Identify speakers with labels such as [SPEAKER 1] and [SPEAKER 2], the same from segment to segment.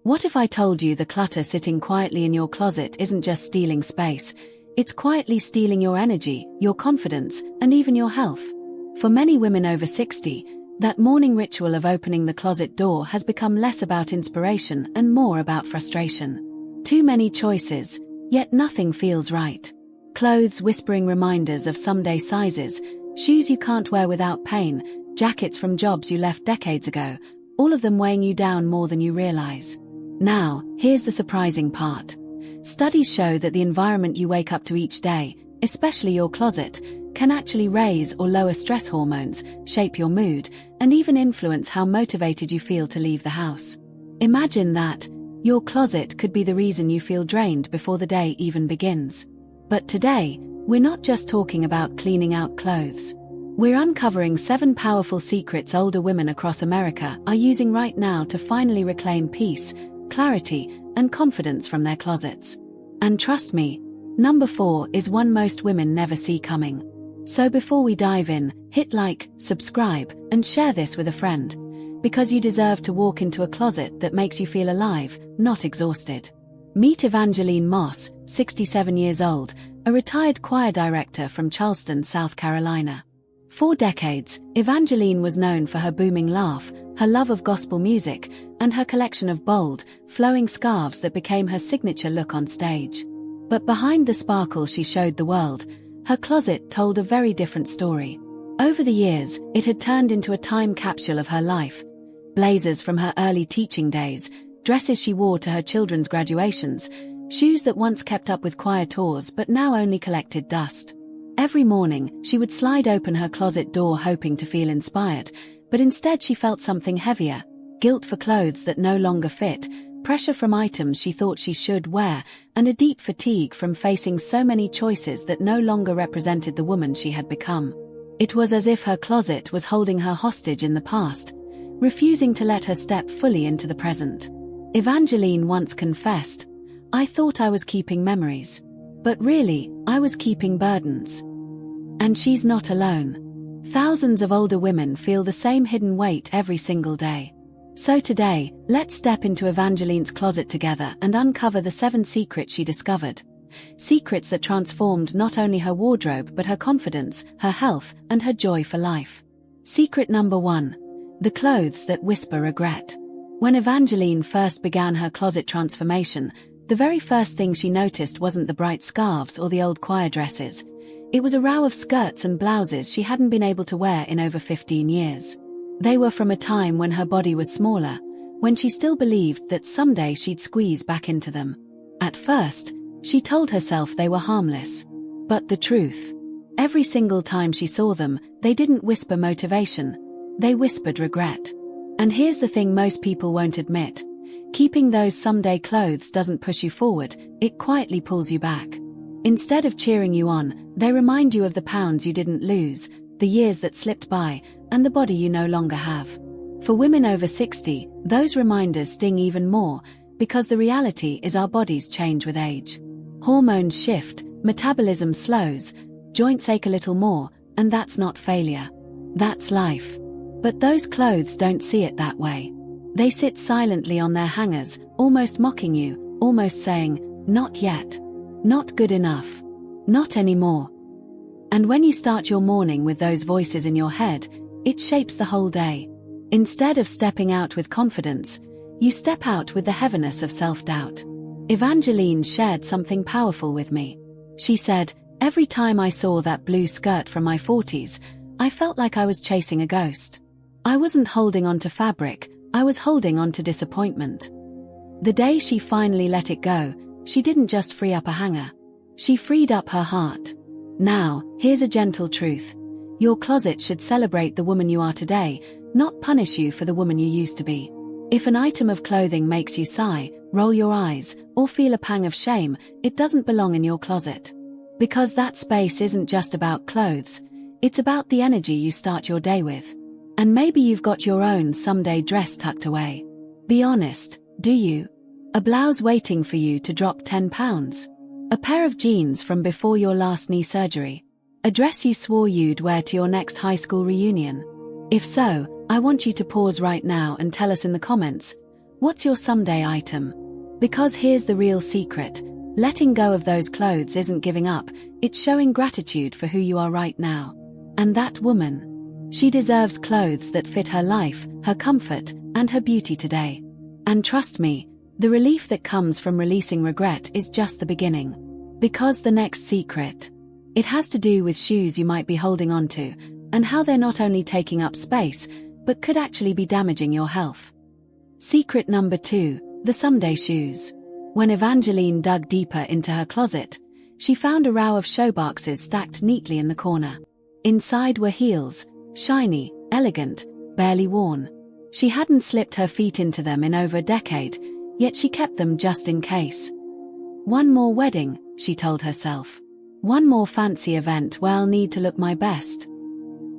[SPEAKER 1] What if I told you the clutter sitting quietly in your closet isn't just stealing space, it's quietly stealing your energy, your confidence, and even your health? For many women over 60, that morning ritual of opening the closet door has become less about inspiration and more about frustration. Too many choices, yet nothing feels right. Clothes whispering reminders of someday sizes, shoes you can't wear without pain, jackets from jobs you left decades ago, all of them weighing you down more than you realize. Now, here's the surprising part. Studies show that the environment you wake up to each day, especially your closet, can actually raise or lower stress hormones, shape your mood, and even influence how motivated you feel to leave the house. Imagine that. Your closet could be the reason you feel drained before the day even begins. But today, we're not just talking about cleaning out clothes. We're uncovering 7 powerful secrets older women across America are using right now to finally reclaim peace, clarity, and confidence from their closets. And trust me, number 4 is one most women never see coming. So before we dive in, hit like, subscribe, and share this with a friend, because you deserve to walk into a closet that makes you feel alive, not exhausted. Meet Evangeline Moss, 67 years old, a retired choir director from Charleston, South Carolina. For decades, Evangeline was known for her booming laugh, her love of gospel music, and her collection of bold, flowing scarves that became her signature look on stage. But behind the sparkle she showed the world, her closet told a very different story. Over the years, it had turned into a time capsule of her life. Blazers from her early teaching days, dresses she wore to her children's graduations, shoes that once kept up with choir tours but now only collected dust. Every morning, she would slide open her closet door hoping to feel inspired, but instead she felt something heavier: guilt for clothes that no longer fit, pressure from items she thought she should wear, and a deep fatigue from facing so many choices that no longer represented the woman she had become. It was as if her closet was holding her hostage in the past, refusing to let her step fully into the present. Evangeline once confessed, "I thought I was keeping memories. But really, I was keeping burdens." And she's not alone. Thousands of older women feel the same hidden weight every single day. So today, let's step into Evangeline's closet together and uncover the 7 secrets she discovered. Secrets that transformed not only her wardrobe but her confidence, her health, and her joy for life. Secret number 1. The clothes that whisper regret. When Evangeline first began her closet transformation, the very first thing she noticed wasn't the bright scarves or the old choir dresses. It was a row of skirts and blouses she hadn't been able to wear in over 15 years. They were from a time when her body was smaller, when she still believed that someday she'd squeeze back into them. At first, she told herself they were harmless. But the truth? Every single time she saw them, they didn't whisper motivation, they whispered regret. And here's the thing most people won't admit. Keeping those someday clothes doesn't push you forward, it quietly pulls you back. Instead of cheering you on, they remind you of the pounds you didn't lose, the years that slipped by, and the body you no longer have. For women over 60, those reminders sting even more, because the reality is our bodies change with age. Hormones shift, metabolism slows, joints ache a little more, and that's not failure. That's life. But those clothes don't see it that way. They sit silently on their hangers, almost mocking you, almost saying, "Not yet. Not good enough. Not anymore." And when you start your morning with those voices in your head, it shapes the whole day. Instead of stepping out with confidence, you step out with the heaviness of self-doubt. Evangeline shared something powerful with me. She said, "Every time I saw that blue skirt from my 40s, I felt like I was chasing a ghost. I wasn't holding on to fabric, I was holding on to disappointment." The day she finally let it go, she didn't just free up a hanger. She freed up her heart. Now, here's a gentle truth. Your closet should celebrate the woman you are today, not punish you for the woman you used to be. If an item of clothing makes you sigh, roll your eyes, or feel a pang of shame, it doesn't belong in your closet. Because that space isn't just about clothes, it's about the energy you start your day with. And maybe you've got your own someday dress tucked away. Be honest, do you? A blouse waiting for you to drop 10 pounds? A pair of jeans from before your last knee surgery? A dress you swore you'd wear to your next high school reunion? If so, I want you to pause right now and tell us in the comments, What's your someday item? Because here's the real secret. Letting go of those clothes isn't giving up, it's showing gratitude for who you are right now. And that woman, she deserves clothes that fit her life, her comfort, and her beauty today. And trust me, the relief that comes from releasing regret is just the beginning. Because the next secret, it has to do with shoes you might be holding on to, and how they're not only taking up space, but could actually be damaging your health. Secret number 2, the someday shoes. When Evangeline dug deeper into her closet, she found a row of shoe boxes stacked neatly in the corner. Inside were heels, shiny, elegant, barely worn. She hadn't slipped her feet into them in over a decade, yet she kept them just in case. One more wedding, she told herself. One more fancy event where I'll need to look my best.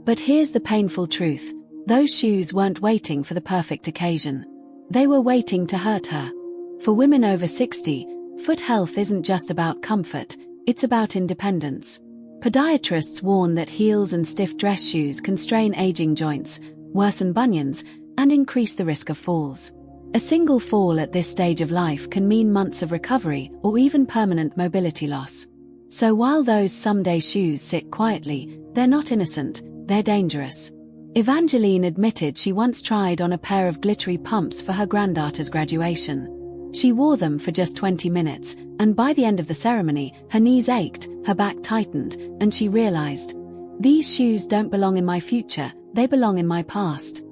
[SPEAKER 1] But here's the painful truth. Those shoes weren't waiting for the perfect occasion. They were waiting to hurt her. For women over 60, foot health isn't just about comfort, it's about independence. Podiatrists warn that heels and stiff dress shoes can strain aging joints, worsen bunions, and increase the risk of falls. A single fall at this stage of life can mean months of recovery or even permanent mobility loss. So while those someday shoes sit quietly, they're not innocent, they're dangerous. Evangeline admitted she once tried on a pair of glittery pumps for her granddaughter's graduation. She wore them for just 20 minutes, and by the end of the ceremony, her knees ached, her back tightened, and she realized, these shoes don't belong in my future, they belong in my past.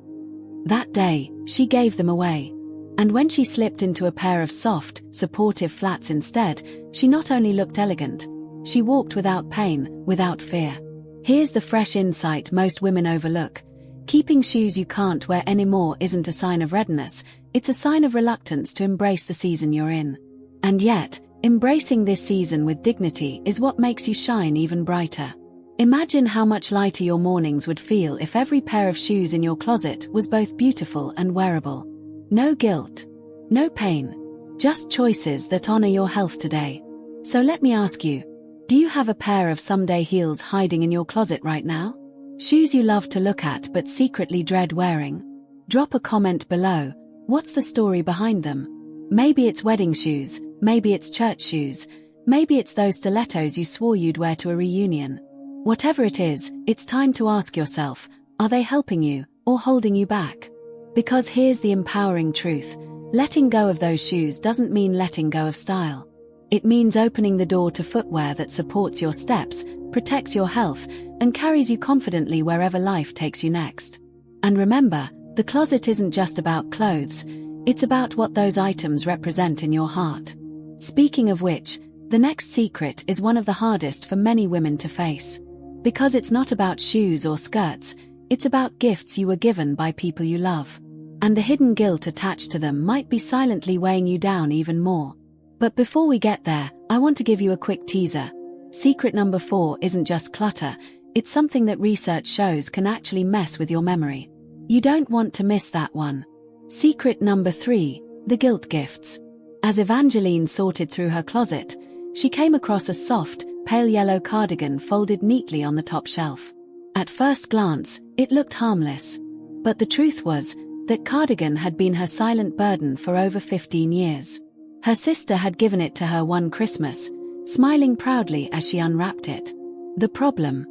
[SPEAKER 1] That day, she gave them away. And when she slipped into a pair of soft, supportive flats instead, she not only looked elegant, she walked without pain, without fear. Here's the fresh insight most women overlook. Keeping shoes you can't wear anymore isn't a sign of readiness, it's a sign of reluctance to embrace the season you're in. And yet, embracing this season with dignity is what makes you shine even brighter. Imagine how much lighter your mornings would feel if every pair of shoes in your closet was both beautiful and wearable. No guilt, no pain, just choices that honor your health today. So let me ask you, do you have a pair of someday heels hiding in your closet right now? Shoes you love to look at but secretly dread wearing? Drop a comment below. What's the story behind them? Maybe it's wedding shoes, maybe it's church shoes, maybe it's those stilettos you swore you'd wear to a reunion. Whatever it is, it's time to ask yourself, are they helping you or holding you back? Because here's the empowering truth. Letting go of those shoes doesn't mean letting go of style. It means opening the door to footwear that supports your steps, protects your health, and carries you confidently wherever life takes you next. And remember, the closet isn't just about clothes, it's about what those items represent in your heart. Speaking of which, the next secret is one of the hardest for many women to face. Because it's not about shoes or skirts, it's about gifts you were given by people you love. And the hidden guilt attached to them might be silently weighing you down even more. But before we get there, I want to give you a quick teaser. Secret number 4 isn't just clutter, it's something that research shows can actually mess with your memory. You don't want to miss that one. Secret number 3, the guilt gifts. As Evangeline sorted through her closet, she came across a soft, pale yellow cardigan folded neatly on the top shelf. At first glance, it looked harmless. But the truth was, that cardigan had been her silent burden for over 15 years. Her sister had given it to her one Christmas, smiling proudly as she unwrapped it. The problem?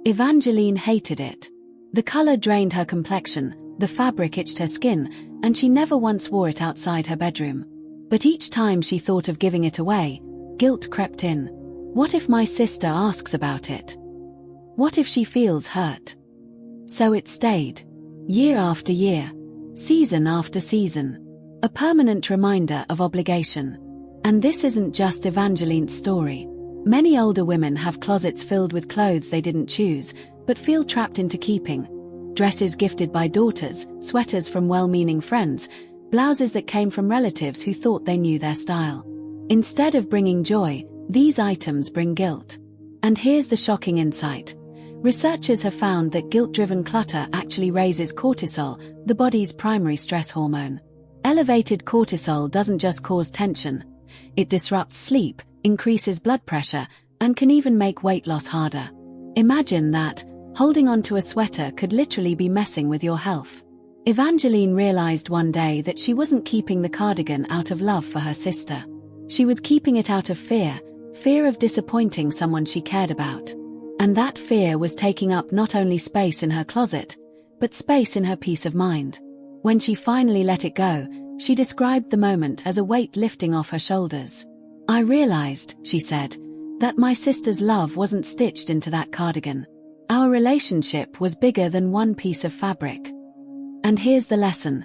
[SPEAKER 1] Evangeline hated it. The color drained her complexion, the fabric itched her skin, and she never once wore it outside her bedroom. But each time she thought of giving it away, guilt crept in. What if my sister asks about it? What if she feels hurt? So it stayed. Year after year. Season after season. A permanent reminder of obligation. And this isn't just Evangeline's story. Many older women have closets filled with clothes they didn't choose, but feel trapped into keeping. Dresses gifted by daughters, sweaters from well-meaning friends, blouses that came from relatives who thought they knew their style. Instead of bringing joy, these items bring guilt. And here's the shocking insight. Researchers have found that guilt-driven clutter actually raises cortisol, the body's primary stress hormone. Elevated cortisol doesn't just cause tension. It disrupts sleep, increases blood pressure, and can even make weight loss harder. Imagine that, holding onto a sweater could literally be messing with your health. Evangeline realized one day that she wasn't keeping the cardigan out of love for her sister. She was keeping it out of fear of disappointing someone she cared about. And that fear was taking up not only space in her closet, but space in her peace of mind. When she finally let it go, she described the moment as a weight lifting off her shoulders. "I realized," she said, "that my sister's love wasn't stitched into that cardigan. Our relationship was bigger than one piece of fabric." And here's the lesson.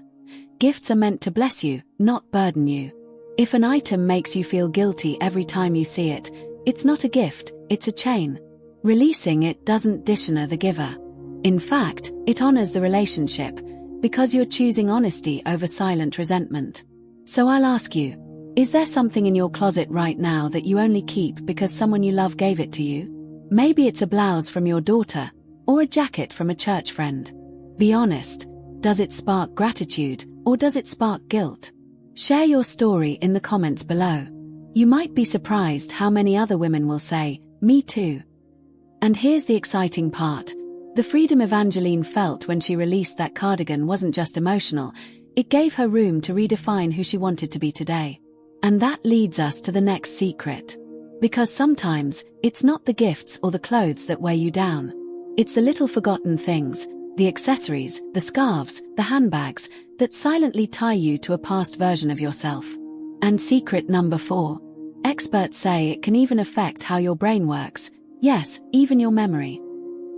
[SPEAKER 1] Gifts are meant to bless you, not burden you. If an item makes you feel guilty every time you see it, it's not a gift, it's a chain. Releasing it doesn't dishonor the giver. In fact, it honors the relationship, because you're choosing honesty over silent resentment. So I'll ask you, is there something in your closet right now that you only keep because someone you love gave it to you? Maybe it's a blouse from your daughter, or a jacket from a church friend. Be honest, does it spark gratitude, or does it spark guilt? Share your story in the comments below. You might be surprised how many other women will say, "Me too." And here's the exciting part. The freedom Evangeline felt when she released that cardigan wasn't just emotional, it gave her room to redefine who she wanted to be today. And that leads us to the next secret. Because sometimes, it's not the gifts or the clothes that weigh you down. It's the little forgotten things, the accessories, the scarves, the handbags, that silently tie you to a past version of yourself. And secret number 4. Experts say it can even affect how your brain works. Yes, even your memory.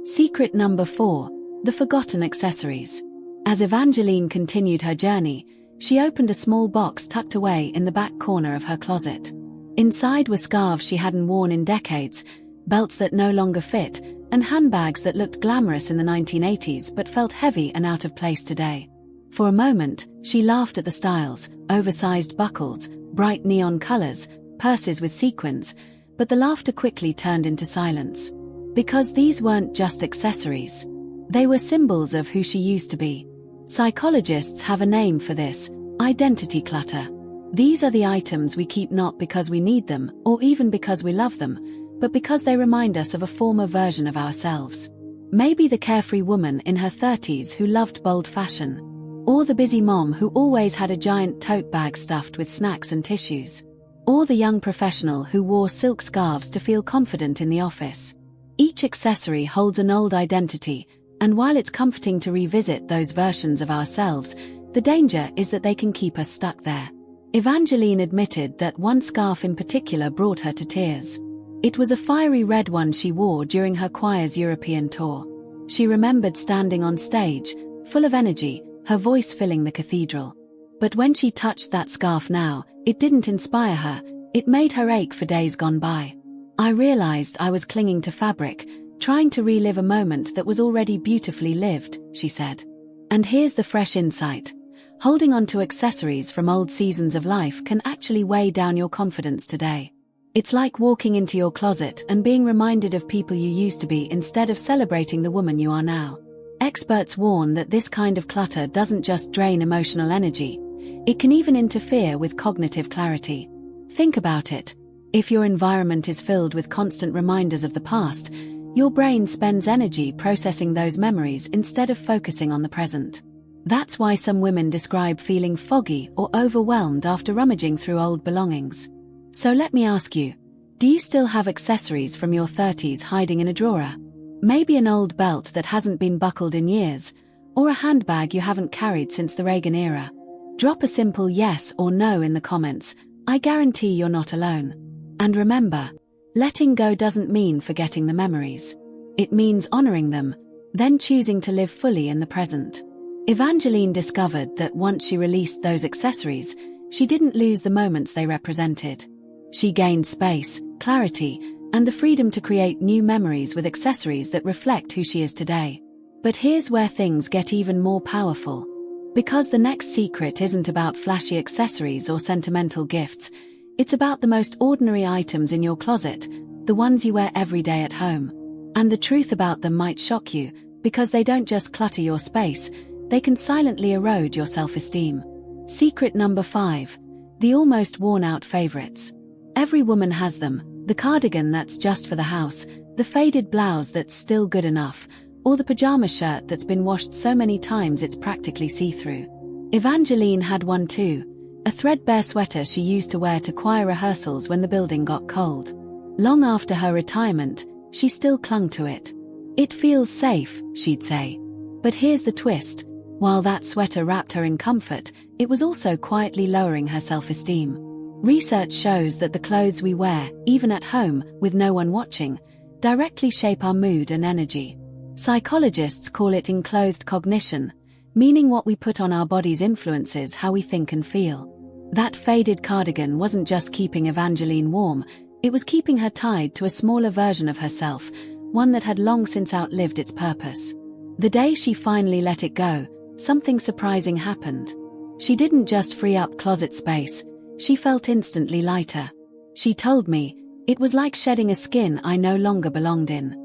[SPEAKER 1] Secret number 4. The forgotten accessories. As Evangeline continued her journey, she opened a small box tucked away in the back corner of her closet. Inside were scarves she hadn't worn in decades, belts that no longer fit, and handbags that looked glamorous in the 1980s but felt heavy and out of place today. For a moment, she laughed at the styles, oversized buckles, bright neon colors, purses with sequins, but the laughter quickly turned into silence. Because these weren't just accessories. They were symbols of who she used to be. Psychologists have a name for this: identity clutter. These are the items we keep not because we need them, or even because we love them, but because they remind us of a former version of ourselves. Maybe the carefree woman in her 30s who loved bold fashion. Or the busy mom who always had a giant tote bag stuffed with snacks and tissues. Or the young professional who wore silk scarves to feel confident in the office. Each accessory holds an old identity, and while it's comforting to revisit those versions of ourselves, the danger is that they can keep us stuck there. Evangeline admitted that one scarf in particular brought her to tears. It was a fiery red one she wore during her choir's European tour. She remembered standing on stage, full of energy, her voice filling the cathedral. But when she touched that scarf now, it didn't inspire her, it made her ache for days gone by. "I realized I was clinging to fabric, trying to relive a moment that was already beautifully lived," she said. And here's the fresh insight. Holding on to accessories from old seasons of life can actually weigh down your confidence today. It's like walking into your closet and being reminded of people you used to be instead of celebrating the woman you are now. Experts warn that this kind of clutter doesn't just drain emotional energy, it can even interfere with cognitive clarity. Think about it. If your environment is filled with constant reminders of the past, your brain spends energy processing those memories instead of focusing on the present. That's why some women describe feeling foggy or overwhelmed after rummaging through old belongings. So let me ask you, do you still have accessories from your 30s hiding in a drawer? Maybe an old belt that hasn't been buckled in years, or a handbag you haven't carried since the Reagan era. Drop a simple yes or no in the comments. I guarantee you're not alone. And remember, letting go doesn't mean forgetting the memories. It means honoring them, then choosing to live fully in the present. Evangeline discovered that once she released those accessories, she didn't lose the moments they represented. She gained space, clarity, and the freedom to create new memories with accessories that reflect who she is today. But here's where things get even more powerful. Because the next secret isn't about flashy accessories or sentimental gifts, it's about the most ordinary items in your closet, the ones you wear every day at home. And the truth about them might shock you, because they don't just clutter your space, they can silently erode your self-esteem. Secret number 5. The almost worn-out favorites. Every woman has them. The cardigan that's just for the house, the faded blouse that's still good enough, or the pajama shirt that's been washed so many times it's practically see-through. Evangeline had one too, a threadbare sweater she used to wear to choir rehearsals when the building got cold. Long after her retirement, she still clung to it. "It feels safe," she'd say. But here's the twist. While that sweater wrapped her in comfort, it was also quietly lowering her self-esteem. Research shows that the clothes we wear, even at home, with no one watching, directly shape our mood and energy. Psychologists call it enclothed cognition, meaning what we put on our bodies influences how we think and feel. That faded cardigan wasn't just keeping Evangeline warm, it was keeping her tied to a smaller version of herself, one that had long since outlived its purpose. The day she finally let it go, something surprising happened. She didn't just free up closet space, she felt instantly lighter. She told me, "It was like shedding a skin I no longer belonged in."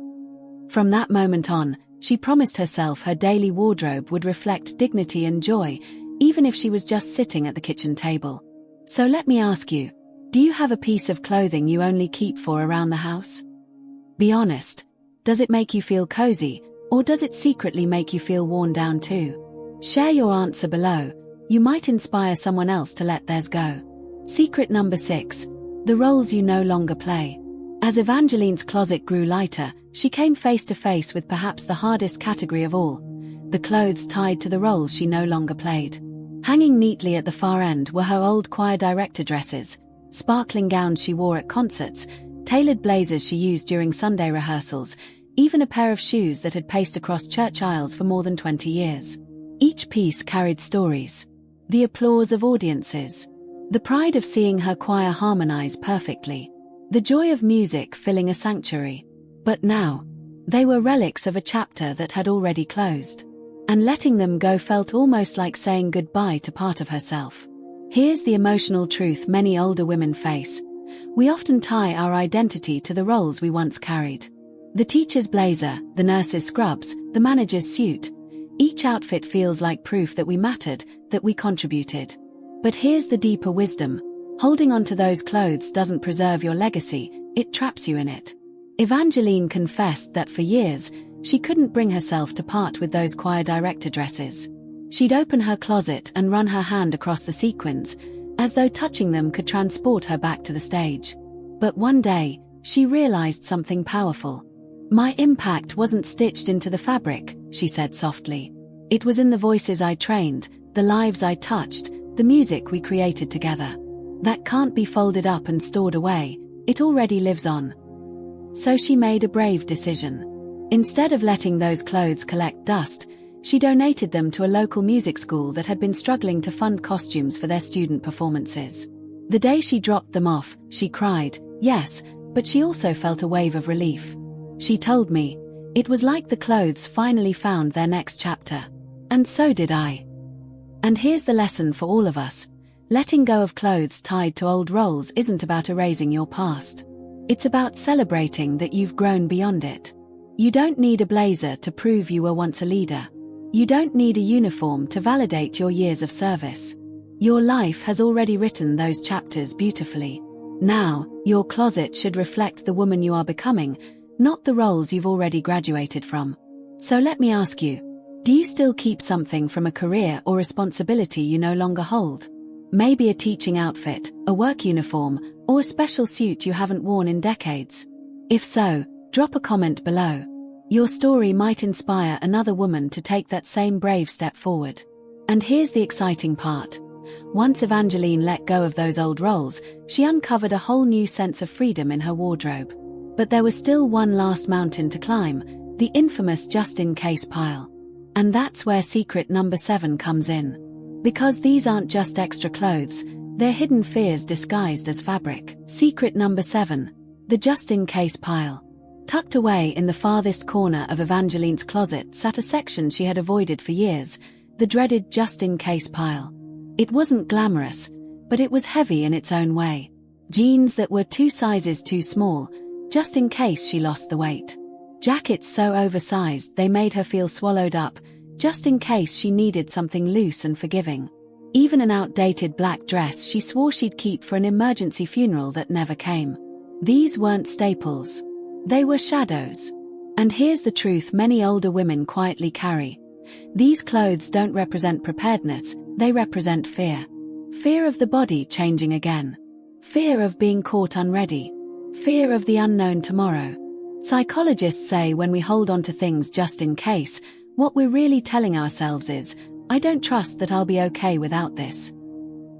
[SPEAKER 1] From that moment on, she promised herself her daily wardrobe would reflect dignity and joy, even if she was just sitting at the kitchen table. So let me ask you, do you have a piece of clothing you only keep for around the house? Be honest. Does it make you feel cozy, or does it secretly make you feel worn down too? Share your answer below. You might inspire someone else to let theirs go. Secret number 6. The roles you no longer play. As Evangeline's closet grew lighter, she came face to face with perhaps the hardest category of all: the clothes tied to the roles she no longer played. Hanging neatly at the far end were her old choir director dresses, sparkling gowns she wore at concerts, tailored blazers she used during Sunday rehearsals, even a pair of shoes that had paced across church aisles for more than 20 years. Each piece carried stories. The applause of audiences. The pride of seeing her choir harmonize perfectly. The joy of music filling a sanctuary. But now, they were relics of a chapter that had already closed. And letting them go felt almost like saying goodbye to part of herself. Here's the emotional truth many older women face. We often tie our identity to the roles we once carried. The teacher's blazer, the nurse's scrubs, the manager's suit. Each outfit feels like proof that we mattered, that we contributed. But here's the deeper wisdom. Holding on to those clothes doesn't preserve your legacy, it traps you in it. Evangeline confessed that for years, she couldn't bring herself to part with those choir director dresses. She'd open her closet and run her hand across the sequins, as though touching them could transport her back to the stage. But one day, she realized something powerful. "My impact wasn't stitched into the fabric," she said softly. "It was in the voices I trained, the lives I touched, the music we created together. That can't be folded up and stored away, it already lives on." So she made a brave decision. Instead of letting those clothes collect dust, she donated them to a local music school that had been struggling to fund costumes for their student performances. The day she dropped them off, she cried, yes, but she also felt a wave of relief. She told me, "It was like the clothes finally found their next chapter." And so did I. And here's the lesson for all of us. Letting go of clothes tied to old roles isn't about erasing your past. It's about celebrating that you've grown beyond it. You don't need a blazer to prove you were once a leader. You don't need a uniform to validate your years of service. Your life has already written those chapters beautifully. Now, your closet should reflect the woman you are becoming, not the roles you've already graduated from. So let me ask you, do you still keep something from a career or responsibility you no longer hold? Maybe a teaching outfit, a work uniform, or a special suit you haven't worn in decades. If so, drop a comment below. Your story might inspire another woman to take that same brave step forward. And here's the exciting part. Once Evangeline let go of those old roles, she uncovered a whole new sense of freedom in her wardrobe. But there was still one last mountain to climb, the infamous just-in-case pile. And that's where secret number 7 comes in. Because these aren't just extra clothes, they're hidden fears disguised as fabric. Secret number 7. The just-in-case pile. Tucked away in the farthest corner of Evangeline's closet sat a section she had avoided for years, the dreaded just-in-case pile. It wasn't glamorous, but it was heavy in its own way. Jeans that were 2 sizes too small, just in case she lost the weight. Jackets so oversized they made her feel swallowed up, just in case she needed something loose and forgiving. Even an outdated black dress she swore she'd keep for an emergency funeral that never came. These weren't staples. They were shadows. And here's the truth many older women quietly carry. These clothes don't represent preparedness, they represent fear. Fear of the body changing again. Fear of being caught unready. Fear of the unknown tomorrow. Psychologists say when we hold on to things just in case, what we're really telling ourselves is, I don't trust that I'll be okay without this.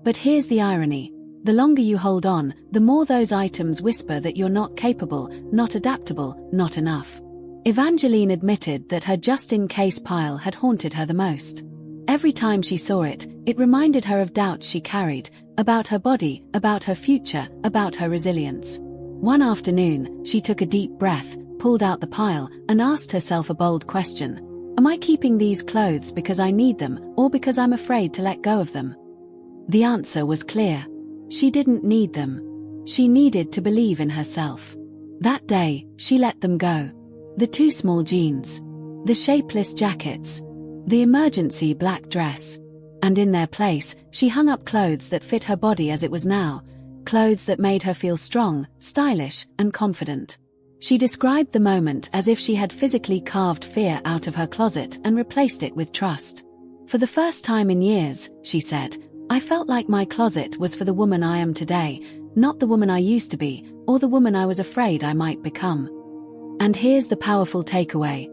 [SPEAKER 1] But here's the irony. The longer you hold on, the more those items whisper that you're not capable, not adaptable, not enough. Evangeline admitted that her just-in-case pile had haunted her the most. Every time she saw it, it reminded her of doubts she carried, about her body, about her future, about her resilience. One afternoon, she took a deep breath, pulled out the pile, and asked herself a bold question. Am I keeping these clothes because I need them, or because I'm afraid to let go of them? The answer was clear. She didn't need them. She needed to believe in herself. That day, she let them go. The too small jeans. The shapeless jackets. The emergency black dress. And in their place, she hung up clothes that fit her body as it was now, clothes that made her feel strong, stylish, and confident. She described the moment as if she had physically carved fear out of her closet and replaced it with trust. For the first time in years, she said, I felt like my closet was for the woman I am today, not the woman I used to be, or the woman I was afraid I might become. And here's the powerful takeaway.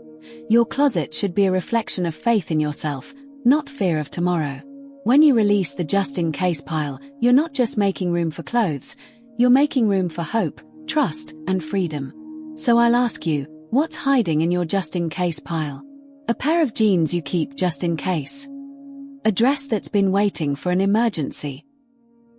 [SPEAKER 1] Your closet should be a reflection of faith in yourself, not fear of tomorrow. When you release the just-in-case pile, you're not just making room for clothes, you're making room for hope, trust, and freedom. So I'll ask you, what's hiding in your just-in-case pile? A pair of jeans you keep just in case. A dress that's been waiting for an emergency.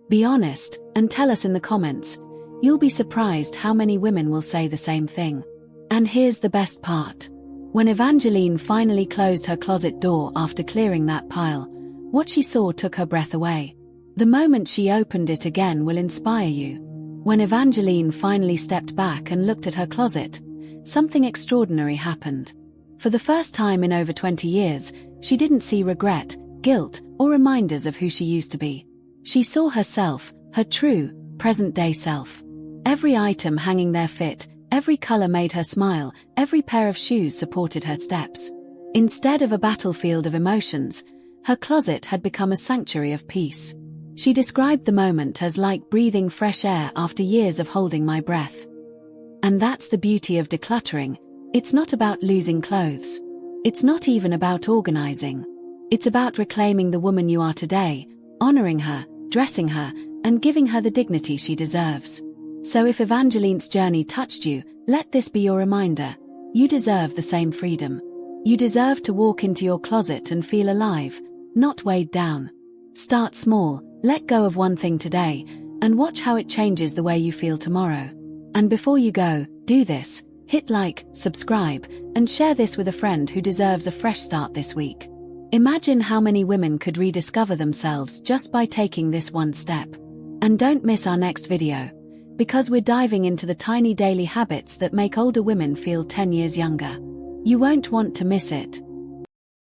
[SPEAKER 1] Be honest, and tell us in the comments. You'll be surprised how many women will say the same thing. And here's the best part. When Evangeline finally closed her closet door after clearing that pile, what she saw took her breath away. The moment she opened it again will inspire you. When Evangeline finally stepped back and looked at her closet, something extraordinary happened. For the first time in over 20 years, she didn't see regret, guilt, or reminders of who she used to be. She saw herself, her true, present-day self. Every item hanging there fit, every color made her smile, every pair of shoes supported her steps. Instead of a battlefield of emotions, her closet had become a sanctuary of peace. She described the moment as like breathing fresh air after years of holding my breath. And that's the beauty of decluttering. It's not about losing clothes. It's not even about organizing. It's about reclaiming the woman you are today, honoring her, dressing her, and giving her the dignity she deserves. So if Evangeline's journey touched you, let this be your reminder. You deserve the same freedom. You deserve to walk into your closet and feel alive, not weighed down. Start small, let go of one thing today, and watch how it changes the way you feel tomorrow. And before you go, do this. Hit like, subscribe, and share this with a friend who deserves a fresh start this week. Imagine how many women could rediscover themselves just by taking this one step. And don't miss our next video, because we're diving into the tiny daily habits that make older women feel 10 years younger. You won't want to miss it.